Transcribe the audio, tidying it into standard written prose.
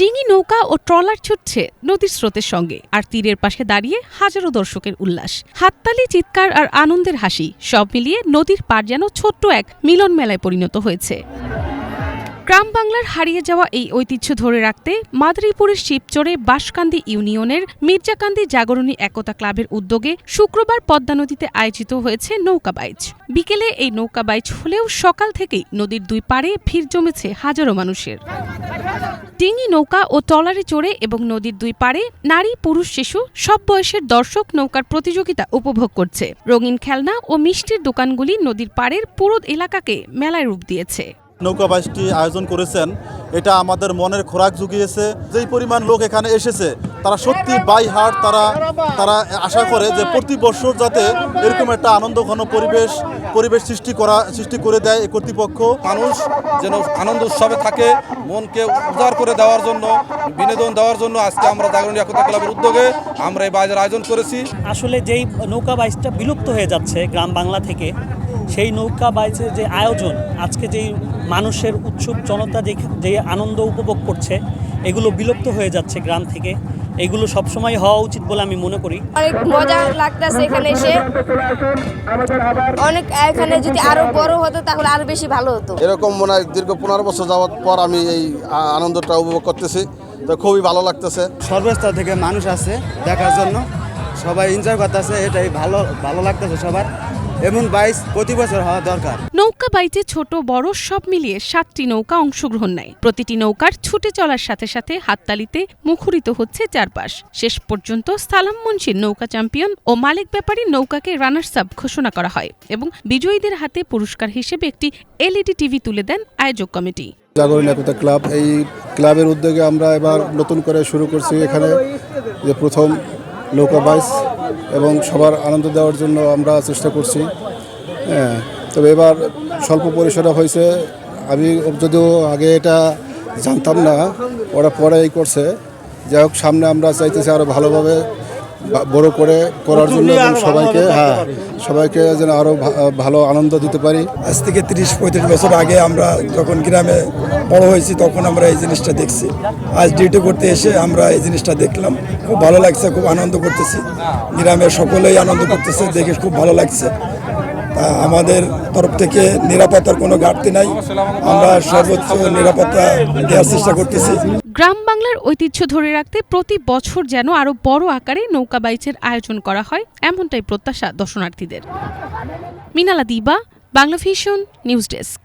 ডিঙি নৌকা ও ট্রলার ছুটছে নদীর স্রোতের সঙ্গে, আর তীরের পাশে দাঁড়িয়ে হাজারো দর্শকের উল্লাস, হাততালি, চিৎকার আর আনন্দের হাসি, সব মিলিয়ে নদীর পাড় যেন ছোট্ট এক মিলন মেলায় পরিণত হয়েছে। গ্রাম বাংলার হারিয়ে যাওয়া এই ঐতিহ্য ধরে রাখতে মাদারীপুরের শিবচরে বাঁশকান্দি ইউনিয়নের মির্জাকান্দি জাগরণী একতা ক্লাবের উদ্যোগে শুক্রবার পদ্মা নদীতে আয়োজিত হয়েছে নৌকা বাইচ। বিকেলে এই নৌকা বাইচ হলেও সকাল থেকেই নদীর দুই পাড়ে ভিড় জমেছে হাজারো মানুষের। ডিঙি নৌকা ও ট্রলারে চড়ে এবং নদীর দুই পাড়ে নারী, পুরুষ, শিশু সব বয়সের দর্শক নৌকার প্রতিযোগিতা উপভোগ করছে। রঙিন খেলনা ও মিষ্টির দোকানগুলি নদীর পাড়ের পুরো এলাকাকে মেলায় রূপ দিয়েছে। নৌকা বাইচটি আয়োজন করেছেন, এটা আমাদের মনের খোরাক জুগিয়েছে। যেই পরিমাণ লোক এখানে এসেছে তারা সত্যি বাই হার্ট তারা আশা করে যে প্রতি বছর যাতে এরকম একটা আনন্দঘন পরিবেশ সৃষ্টি করে দেয় এই কর্তৃপক্ষ। মানুষ যেন আনন্দ উৎসবে থাকে, মনকে উজাড় করে দেওয়ার জন্য, বিনোদন দেওয়ার জন্য আজকে আমরা জাগরণী একতা ক্লাবের উদ্যোগে আমরা এই বাইচের আয়োজন করেছি। আসলে যেই নৌকা বাইচটা বিলুপ্ত হয়ে যাচ্ছে গ্রাম বাংলা থেকে, সেই নৌকা বাইচের যে আয়োজন, আজকে যেই মানুষের উৎসুক জনতা যে আনন্দ উপভোগ করছে, এগুলো বিলুপ্ত হয়ে যাচ্ছে গ্রাম থেকে। এগুলো সবসময় হওয়া উচিত বলে আমি মনে করি। অনেক মজা লাগতেছে এখানে এসে, অনেক এখানে যদি আরো বড় হতো তাহলে আরো বেশি ভালো হতো। এরকম মনে হয় দীর্ঘ 15 বছর যাওয়ার পর আমি এই আনন্দটা উপভোগ করতেছি, তো খুবই ভালো লাগতেছে। সর্বস্তর থেকে মানুষ আছে দেখার জন্য, সবাই এনজয় করতেছে, এটাই ভালো লাগতেছে সবার। এমন বাইচ প্রতি বছর হওয়া দরকার। নৌকা বাইচে ছোট বড় সব মিলিয়ে 7টি নৌকা অংশগ্রহণ নেয়। প্রতিটি নৌকার ছুটে চলার সাথে সাথে হাততালিতে মুখরিত হচ্ছে চারপাশ। শেষ পর্যন্ত সালাম মুন্সির নৌকা চ্যাম্পিয়ন ও মালিক ব্যাপারী নৌকাকে রানার্স আপ ঘোষণা করা হয় এবং বিজয়ীদের হাতে পুরস্কার হিসেবে একটি এলইডি টিভি তুলে দেন আয়োজক কমিটি। জাগরণী একতা ক্লাব, এই ক্লাবের উদ্যোগে আমরা এবার নতুন করে শুরু করছি এখানে যে প্রথম নৌকা বাইচ, এবং সবার আনন্দ দেওয়ার জন্য আমরা চেষ্টা করছি। হ্যাঁ, তবে এবার স্বল্প পরিসরে হয়েছে। আমি যদিও আগে এটা জানতাম না, ওরা পরে এই করছে। যাই হোক, সামনে আমরা চাইতেছি আরও ভালোভাবে বড় করে করার জন্য, এবং সবাইকে যেন আরও ভালো আনন্দ দিতে পারি। আজ থেকে 30-35 বছর আগে আমরা যখন গ্রামে বড় হয়েছি তখন আমরা এই জিনিসটা দেখছি। আজ ডিউটি করতে এসে আমরা এই জিনিসটা দেখলাম, খুব ভালো লাগছে, খুব আনন্দ করতেছি। গ্রামের সকলেই আনন্দ করতেছে, দেখে খুব ভালো লাগছে। আমাদের তরফ থেকে নিরাপত্তার কোনো ঘাটতি নাই, আমরা সর্বোচ্চ নিরাপত্তা দেওয়ার চেষ্টা করতেছি। গ্রাম বাংলার ঐতিহ্য ধরে রাখতে প্রতি বছর যেন আরো বড় আকারে নৌকা বাইচের আয়োজন করা হয়, এমনটাই প্রত্যাশা দর্শনার্থীদের। মিনালা দিবা, বাংলা ভিশন, নিউজ ডেস্ক।